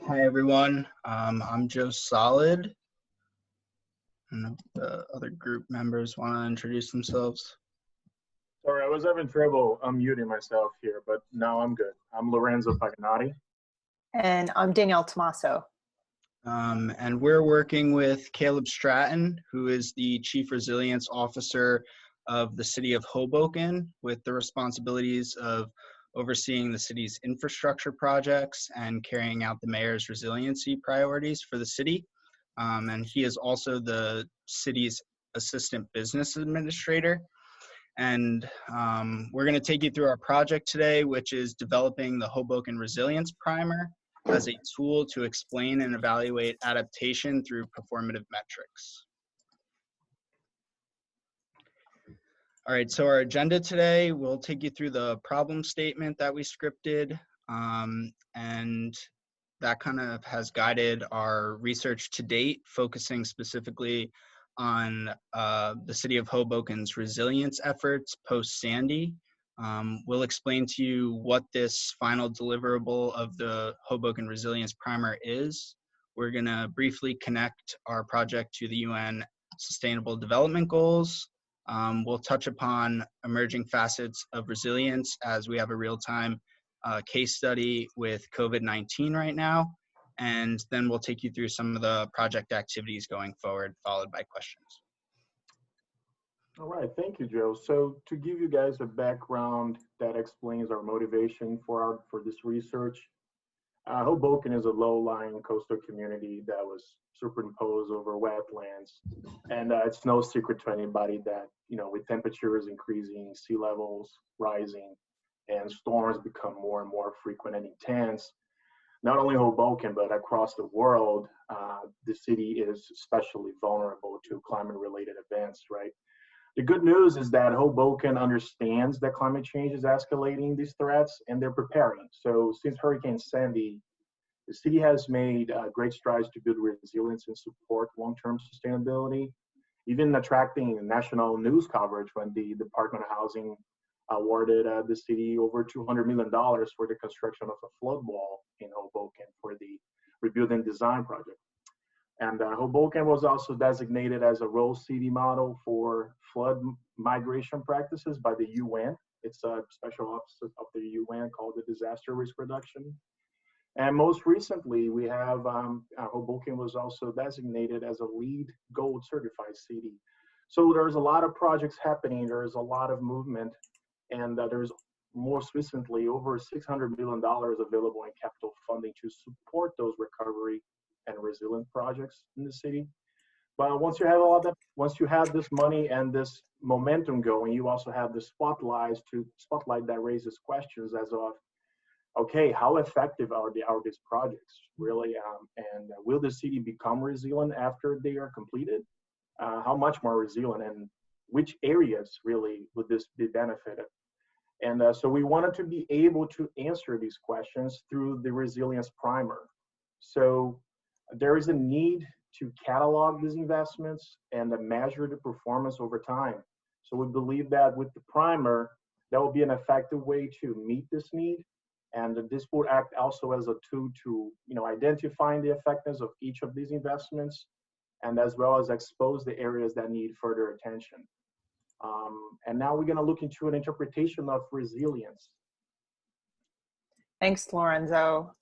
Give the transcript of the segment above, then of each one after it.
Hi everyone, I'm Joe Solid, and if the other group members want to introduce themselves. Sorry, I was having trouble unmuting myself here, but now I'm good. I'm Lorenzo Paganotti. And I'm Danielle Tomaso. And we're working with Caleb Stratton, who is the Chief Resilience Officer of the City of Hoboken, with the responsibilities of overseeing the city's infrastructure projects and carrying out the mayor's resiliency priorities for the city. And he is also the city's assistant business administrator. And we're going to take you through our project today, which is developing the Hoboken Resilience Primer as a tool to explain and evaluate adaptation through performative metrics. All right, so our agenda today, we'll take you through the problem statement that we scripted, and that kind of has guided our research to date, focusing specifically on the City of Hoboken's resilience efforts post-Sandy. We'll explain to you what this final deliverable of the Hoboken Resilience Primer is. We're gonna briefly connect our project to the UN Sustainable Development Goals. We'll touch upon emerging facets of resilience as we have a real-time case study with COVID-19 right now. And then we'll take you through some of the project activities going forward, followed by questions. All right, thank you, Joe. So to give you guys a background that explains our motivation for this research, Hoboken is a low-lying coastal community that was superimposed over wetlands. And it's no secret to anybody that, with temperatures increasing, sea levels rising, and storms become more and more frequent and intense, not only Hoboken, but across the world, the city is especially vulnerable to climate-related events, right? The good news is that Hoboken understands that climate change is escalating these threats, and they're preparing. So since Hurricane Sandy, the city has made great strides to build resilience and support long-term sustainability, even attracting national news coverage when the Department of Housing awarded the city over $200 million for the construction of a flood wall in Hoboken for the Rebuild and Design project. And Hoboken was also designated as a role city model for flood migration practices by the UN. It's a special office of the UN called the Disaster Risk Reduction. And most recently, we have Hoboken was also designated as a LEED Gold certified city. So there's a lot of projects happening. There's a lot of movement. And there's most recently over $600 million available in capital funding to support those recovery and resilient projects in the city. But once you have all that, once you have this money and this momentum going, you also have the spotlight that raises questions as of, okay, how effective are these projects really, and will the city become resilient after they are completed? How much more resilient, and which areas really would this be benefited? And so we wanted to be able to answer these questions through the Resilience Primer. So there is a need to catalog these investments and measure the performance over time. So we believe that with the primer, that will be an effective way to meet this need. And this will act also as a tool to identifying the effectiveness of each of these investments, and as well as expose the areas that need further attention. And now we're going to look into an interpretation of resilience. Thanks, Lorenzo.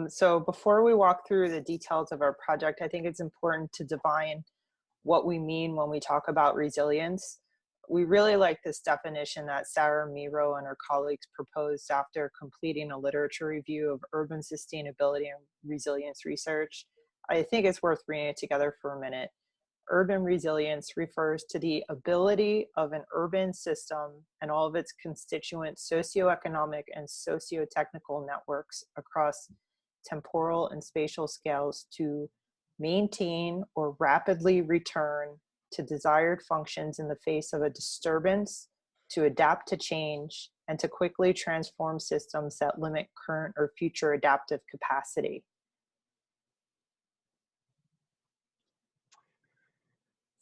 So before we walk through the details of our project, I think it's important to define what we mean when we talk about resilience. We really like this definition that Sarah Miro and her colleagues proposed after completing a literature review of urban sustainability and resilience research. I think it's worth reading it together for a minute. Urban resilience refers to the ability of an urban system and all of its constituent socioeconomic and socio-technical networks across temporal and spatial scales to maintain or rapidly return to desired functions in the face of a disturbance, to adapt to change, and to quickly transform systems that limit current or future adaptive capacity.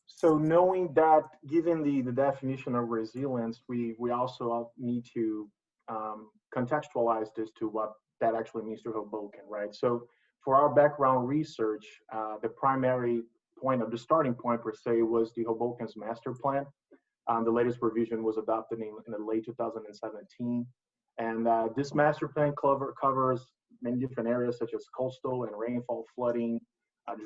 So knowing that, given the definition of resilience, we also need to contextualize this to what that actually means to Hoboken, right? So for our background research, the primary point of the starting point per se was the Hoboken's master plan. The latest revision was adopted in the late 2017. And this master plan covers many different areas such as coastal and rainfall flooding,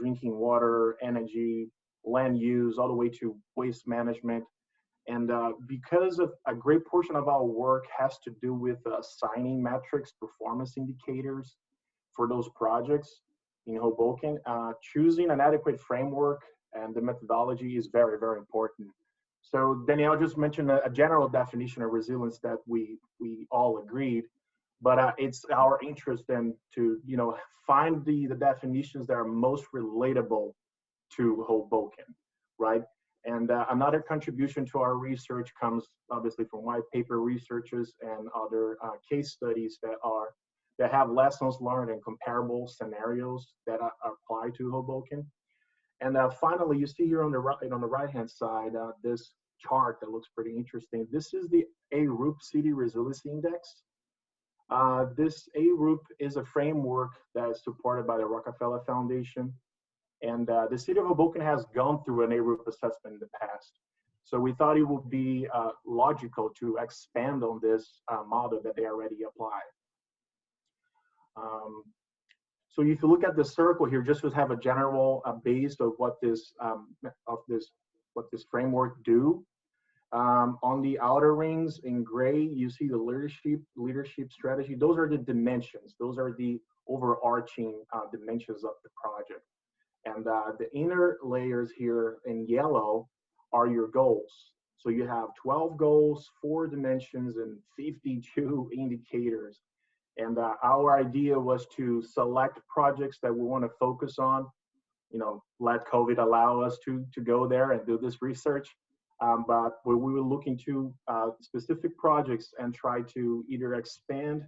drinking water, energy, land use, all the way to waste management. And because of a great portion of our work has to do with assigning metrics, performance indicators for those projects in Hoboken, choosing an adequate framework and the methodology is very, very important. So Danielle just mentioned a general definition of resilience that we all agreed, but it's our interest then to find the definitions that are most relatable to Hoboken, right? And another contribution to our research comes obviously from white paper researches and other case studies that have lessons learned and comparable scenarios that apply to Hoboken. And finally, you see here on the right-hand side this chart that looks pretty interesting. This is the ARUP City Resiliency Index. This ARUP is a framework that is supported by the Rockefeller Foundation. And the city of Hoboken has gone through an ARUP assessment in the past. So we thought it would be logical to expand on this model that they already apply. So if you look at the circle here, just to have a general base of what this framework do. On the outer rings in gray, you see the leadership strategy. Those are the dimensions. Those are the overarching dimensions of the project. And the inner layers here in yellow are your goals. So you have 12 goals, 4 dimensions, and 52 indicators. And our idea was to select projects that we want to focus on, let COVID allow us to go there and do this research. But we were looking to specific projects and try to either expand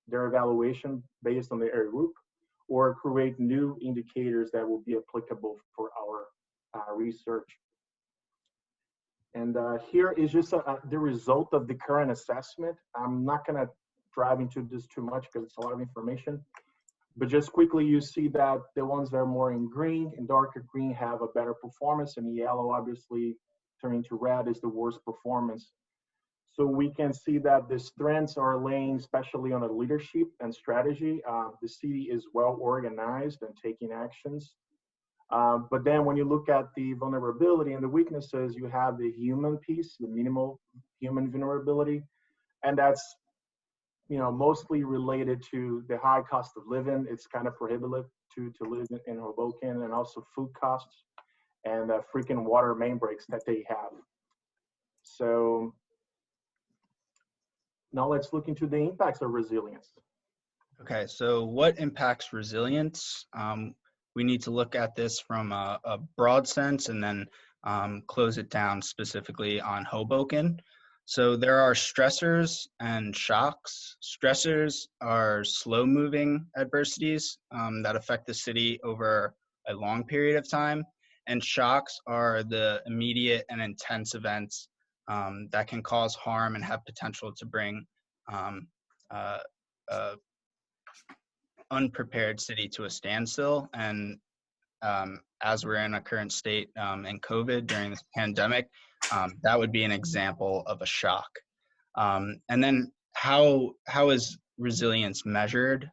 their evaluation based on the ARUP or create new indicators that will be applicable for our research. And here is just the result of the current assessment. I'm not going to drive into this too much because it's a lot of information. But just quickly, you see that the ones that are more in green and darker green have a better performance, and the yellow, obviously, turning to red is the worst performance. So we can see that the strengths are laying, especially on the leadership and strategy. The city is well organized and taking actions. But then when you look at the vulnerability and the weaknesses, you have the human piece, the minimal human vulnerability. And that's mostly related to the high cost of living. It's kind of prohibitive to live in Hoboken, and also food costs and freaking water main breaks that they have. So now let's look into the impacts of resilience. Okay, so what impacts resilience? We need to look at this from a broad sense and then close it down specifically on Hoboken. So there are stressors and shocks. Stressors are slow-moving adversities that affect the city over a long period of time, and shocks are the immediate and intense events that can cause harm and have potential to bring unprepared city to a standstill. And as we're in a current state in COVID during this pandemic, that would be an example of a shock. And then how is resilience measured?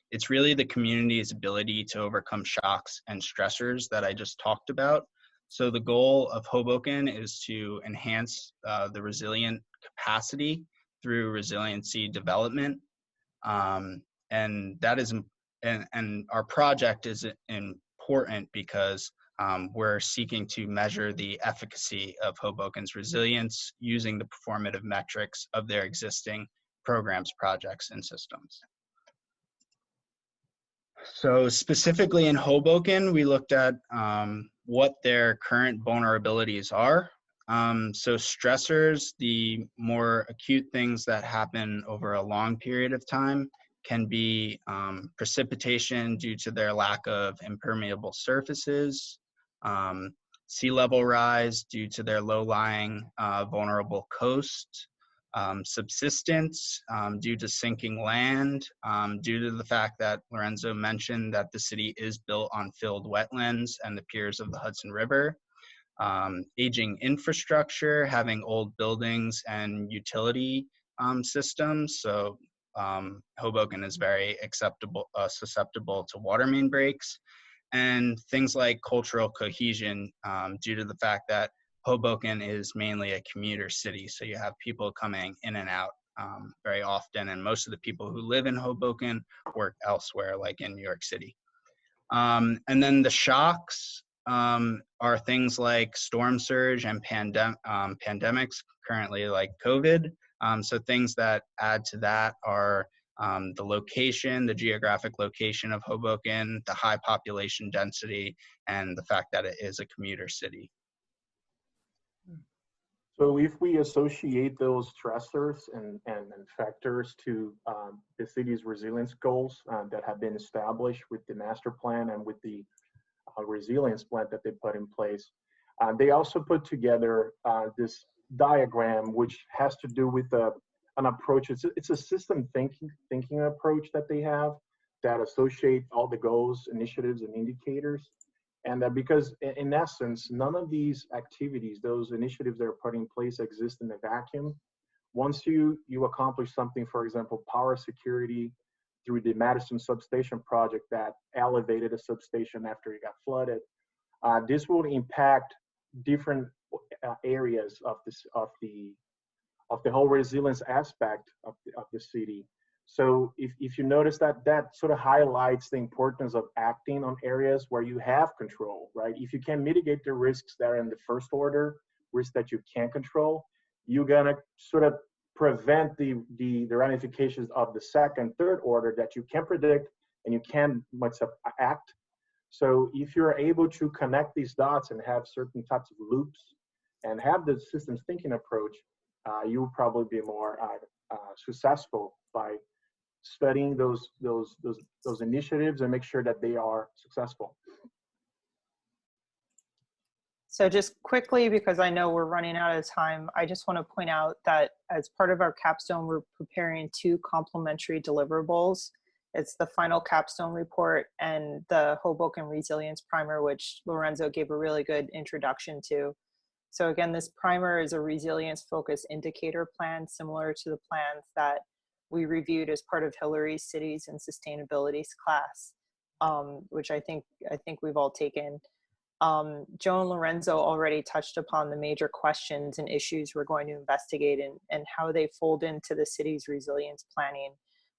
It's really the community's ability to overcome shocks and stressors that I just talked about. So the goal of Hoboken is to enhance the resilient capacity through resiliency development. And that is, and our project is important because we're seeking to measure the efficacy of Hoboken's resilience using the performative metrics of their existing programs, projects, and systems. So specifically in Hoboken, we looked at what their current vulnerabilities are. So stressors, the more acute things that happen over a long period of time, can be precipitation due to their lack of impermeable surfaces, sea level rise due to their low-lying vulnerable coast, subsistence due to sinking land, due to the fact that Lorenzo mentioned that the city is built on filled wetlands and the piers of the Hudson River. Aging infrastructure, having old buildings and utility systems. So Hoboken is very susceptible to water main breaks, and things like cultural cohesion due to the fact that Hoboken is mainly a commuter city. So you have people coming in and out very often, and most of the people who live in Hoboken work elsewhere, like in New York City. And then the shocks are things like storm surge and pandemics, currently like COVID. So things that add to that are the location, the geographic location of Hoboken, the high population density, and the fact that it is a commuter city. So if we associate those stressors and factors to the city's resilience goals that have been established with the master plan and with the resilience plan that they put in place, they also put together this diagram, which has to do with an approach. It's a system thinking approach that they have that associate all the goals, initiatives, and indicators. And because in essence, none of these activities, those initiatives that are put in place, exist in a vacuum. Once you accomplish something, for example, power security through the Madison substation project that elevated a substation after it got flooded, this will impact different areas of the whole resilience aspect of the city. So if you notice that sort of highlights the importance of acting on areas where you have control, right? If you can mitigate the risks that are in the first order, risks that you can't control, you're gonna sort of prevent the ramifications of the second, third order that you can predict and you can much act. So if you're able to connect these dots and have certain types of loops and have the systems thinking approach, you'll probably be more successful by studying those initiatives and make sure that they are successful. So just quickly, because I know we're running out of time, I just want to point out that as part of our capstone, we're preparing 2 complementary deliverables. It's the final capstone report and the Hoboken Resilience Primer, which Lorenzo gave a really good introduction to. So again, this primer is a resilience-focused indicator plan, similar to the plans that we reviewed as part of Hillary's Cities and Sustainabilities class, which I think we've all taken. Joe and Lorenzo already touched upon the major questions and issues we're going to investigate and how they fold into the city's resilience planning.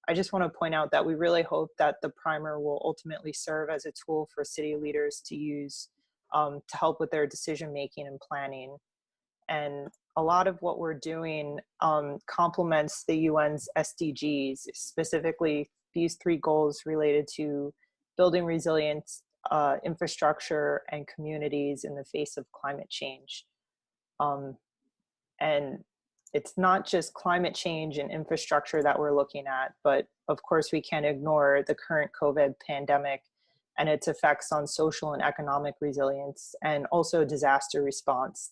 I just want to point out that we really hope that the primer will ultimately serve as a tool for city leaders to use to help with their decision making and planning. And a lot of what we're doing complements the UN's SDGs, specifically these 3 goals related to building resilience, infrastructure, and communities in the face of climate change. And it's not just climate change and infrastructure that we're looking at, but of course we can't ignore the current COVID pandemic and its effects on social and economic resilience and also disaster response.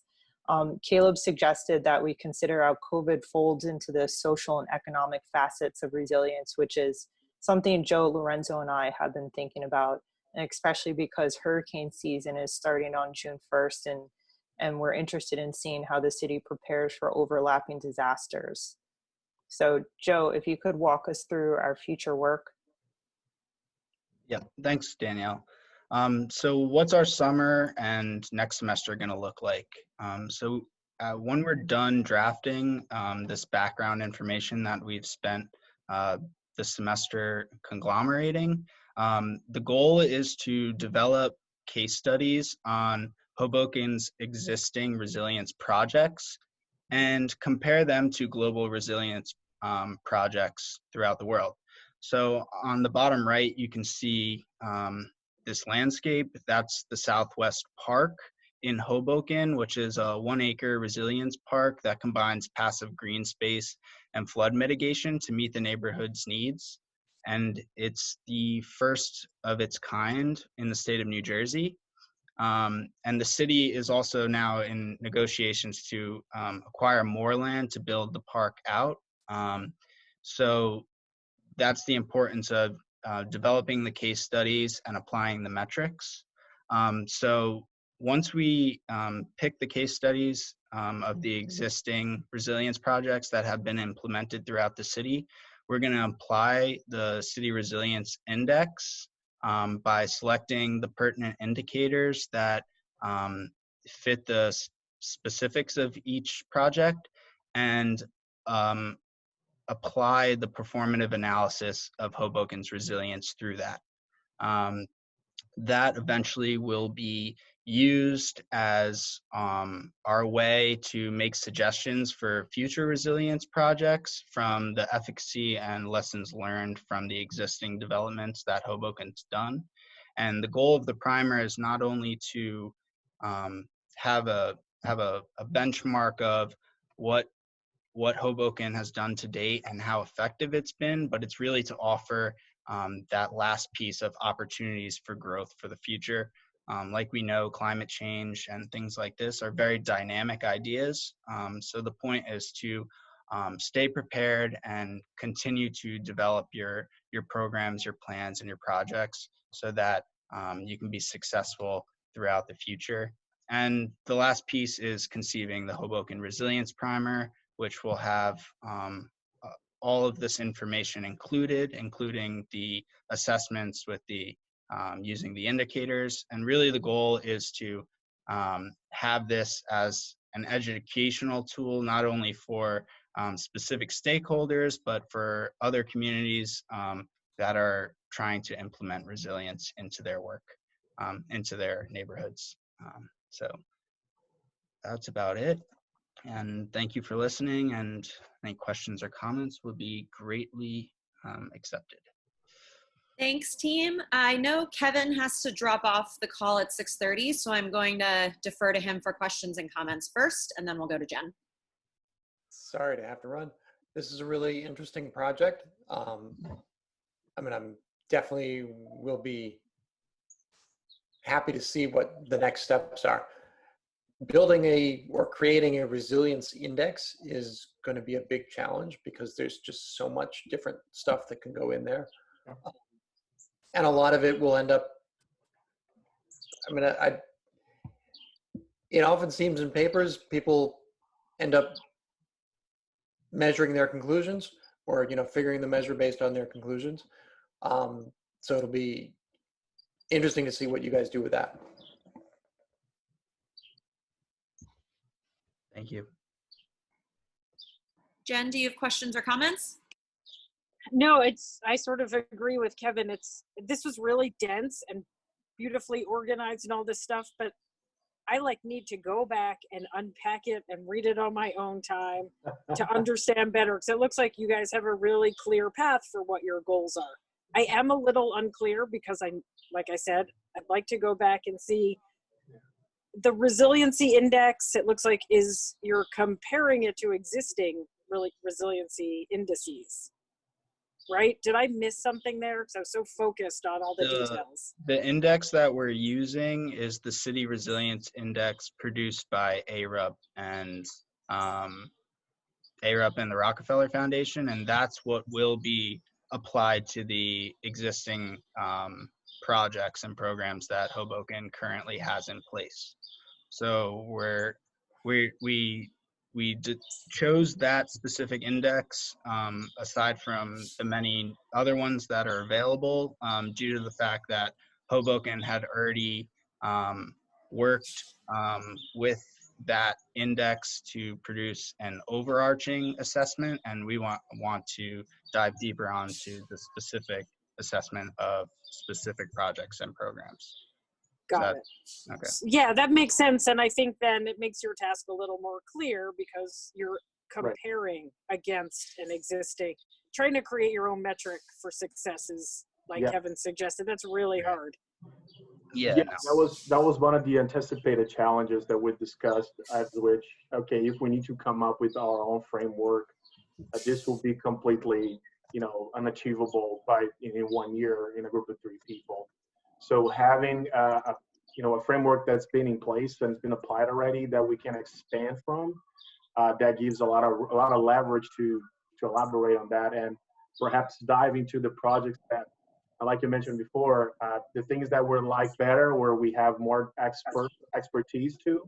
Caleb suggested that we consider how COVID folds into the social and economic facets of resilience, which is something Joe, Lorenzo, and I have been thinking about, and especially because hurricane season is starting on June 1st, and we're interested in seeing how the city prepares for overlapping disasters. So Joe, if you could walk us through our future work. Yeah, thanks, Danielle. So what's our summer and next semester going to look like? When we're done drafting this background information that we've spent this semester conglomerating, the goal is to develop case studies on Hoboken's existing resilience projects and compare them to global resilience projects throughout the world. So on the bottom right, you can see this landscape. That's the Southwest Park in Hoboken, which is a 1-acre resilience park that combines passive green space and flood mitigation to meet the neighborhood's needs. And it's the first of its kind in the state of New Jersey. And the city is also now in negotiations to acquire more land to build the park out. So that's the importance of developing the case studies and applying the metrics. So once we pick the case studies of the existing resilience projects that have been implemented throughout the city, we're going to apply the City Resilience Index by selecting the pertinent indicators that fit the specifics of each project and apply the performative analysis of Hoboken's resilience through that. That eventually will be used as our way to make suggestions for future resilience projects from the efficacy and lessons learned from the existing developments that Hoboken's done. And the goal of the primer is not only to have a benchmark of what Hoboken has done to date and how effective it's been, but it's really to offer that last piece of opportunities for growth for the future. Like we know, climate change and things like this are very dynamic ideas. So the point is to stay prepared and continue to develop your programs, your plans, and your projects so that you can be successful throughout the future. And the last piece is conceiving the Hoboken Resilience Primer, which will have all of this information included, including the assessments with the using the indicators. And really the goal is to have this as an educational tool, not only for specific stakeholders, but for other communities that are trying to implement resilience into their work, into their neighborhoods. So that's about it. And thank you for listening, and any questions or comments would be greatly accepted. Thanks, team. I know Kevin has to drop off the call at 6:30, so I'm going to defer to him for questions and comments first, and then we'll go to Jen. Sorry to have to run. This is a really interesting project. I mean, I'm definitely will be happy to see what the next steps are. Building or creating a resilience index is going to be a big challenge because there's just so much different stuff that can go in there. And a lot of it will end up, I mean, it often seems in papers, people end up measuring their conclusions or, figuring the measure based on their conclusions. So it'll be interesting to see what you guys do with that. Thank you. Jen, do you have questions or comments? No, I sort of agree with Kevin. This was really dense and beautifully organized and all this stuff, but I need to go back and unpack it and read it on my own time to understand better. Because it looks like you guys have a really clear path for what your goals are. I am a little unclear because like I said, I'd like to go back and see the resiliency index. It looks like you're comparing it to existing resiliency indices, right? Did I miss something there? Because I was so focused on all the details. The index that we're using is the City Resilience Index produced by ARUP and the Rockefeller Foundation, and that's what will be applied to the existing projects and programs that Hoboken currently has in place. So we chose that specific index aside from the many other ones that are available due to the fact that Hoboken had already worked with that index to produce an overarching assessment, and we want to dive deeper onto the specific assessment of specific projects and programs. Got it. Okay. Yeah, that makes sense. And I think then it makes your task a little more clear because you're comparing against an existing, trying to create your own metric for successes, like Kevin suggested. That's really hard. Yeah, that was one of the anticipated challenges that we discussed, at which, okay, if we need to come up with our own framework, this will be completely, unachievable in 1 year in a group of 3 people. So having a framework that's been in place and it's been applied already that we can expand from. That gives a lot of leverage to elaborate on that and perhaps dive into the projects that, like you mentioned before, the things that we like better, where we have more expertise to.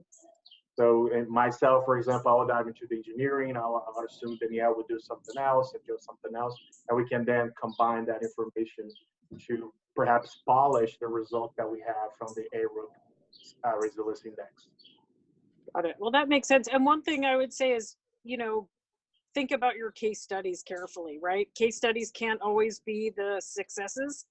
So, and myself, for example, I'll dive into the engineering. I'll assume Danielle would do something else and Joe something else, and we can then combine that information to perhaps polish the result that we have from the ARUP Resilience Index. Got it. Well, that makes sense. And one thing I would say is, think about your case studies carefully, right? Case studies can't always be the successes.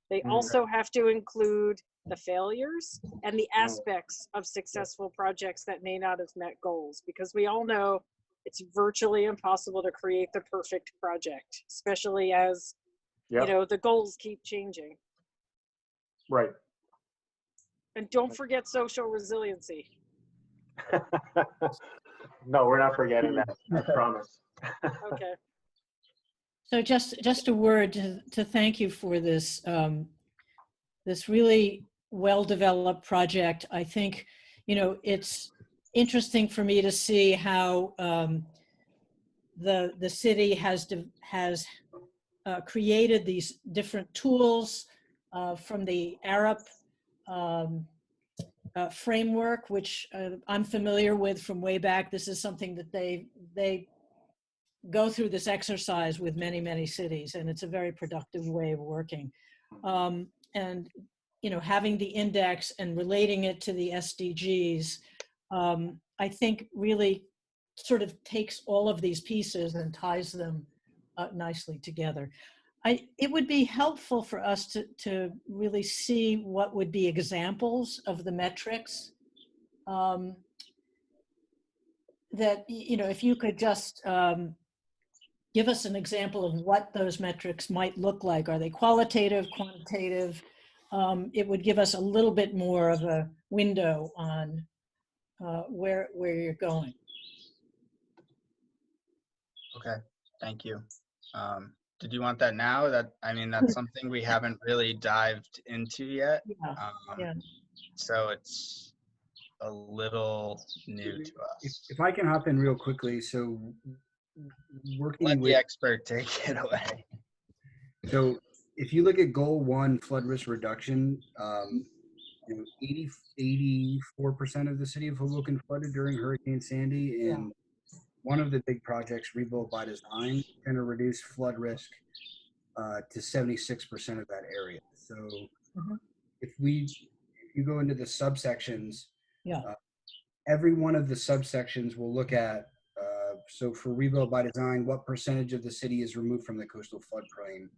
They also have to include the failures and the aspects of successful projects that may not have met goals, because we all know it's virtually impossible to create the perfect project, especially as, the goals keep changing. Right. And don't forget social resiliency. No, we're not forgetting that. I promise. Okay. So just a word to thank you for this this really well-developed project. I think, it's interesting for me to see how the city has created these different tools from the ARUP framework, which I'm familiar with from way back. This is something that they go through this exercise with many cities, and it's a very productive way of working. And having the index and relating it to the SDGs, I think really sort of takes all of these pieces and ties them nicely together. It would be helpful for us to really see what would be examples of the metrics that, if you could just give us an example of what those metrics might look like. Are they qualitative, quantitative? It would give us a little bit more of a window on where you're going. Okay, thank you. Did you want that now? That's something we haven't really dived into yet. Yeah. So it's a little new to us. If I can hop in real quickly, so working Let with the expert take it away. So if you look at goal 1, flood risk reduction, 84% of the city of Hoboken flooded during Hurricane Sandy, and one of the big projects, Rebuild by Design, is going to reduce flood risk to 76% of that area. So if you go into the subsections, every one of the subsections will look at, so for Rebuild by Design, what percentage of the city is removed from the coastal floodplain?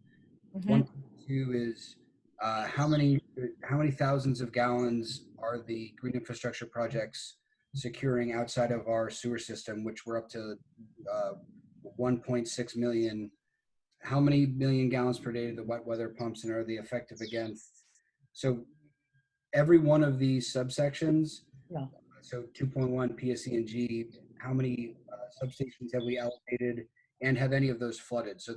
1.2 is how many thousands of gallons are the green infrastructure projects securing outside of our sewer system, which we're up to 1.6 million. How many million gallons per day do the wet weather pumps, and are they effective against? So every one of these subsections, so 2.1 PSE and G, how many substations have we allocated, and have any of those flooded? So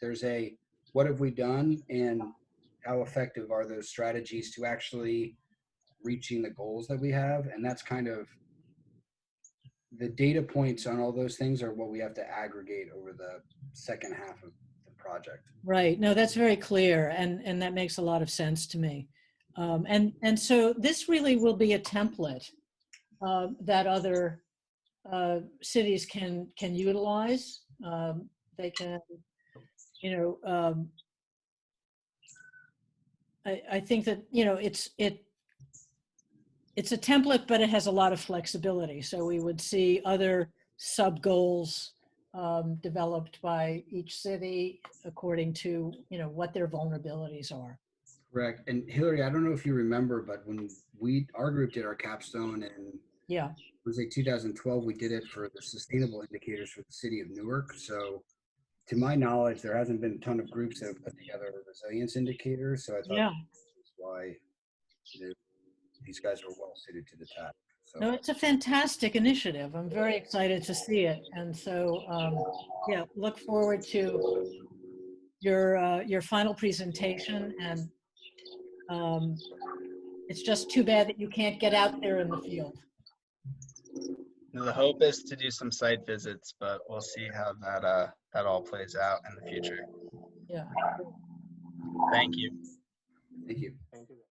there's a, what have we done, and how effective are those strategies to actually reaching the goals that we have? And that's kind of the data points on all those things are what we have to aggregate over the second half of the project. Right. No, that's very clear, and that makes a lot of sense to me. And so this really will be a template that other cities can utilize. They can, I think that it's a template, but it has a lot of flexibility. So we would see other sub goals developed by each city according to what their vulnerabilities are. Correct. And Hillary, I don't know if you remember, but when our group did our capstone in it was like 2012, we did it for the sustainable indicators for the city of Newark. So to my knowledge, there hasn't been a ton of groups that have put together resilience indicators. So I thought that's why these guys are well suited to the task. So. No, it's a fantastic initiative. I'm very excited to see it. And so, look forward to your final presentation, and It's just too bad that you can't get out there in the field. The hope is to do some site visits, but we'll see how that all plays out in the future. Yeah. Thank you. Thank you. Thank you.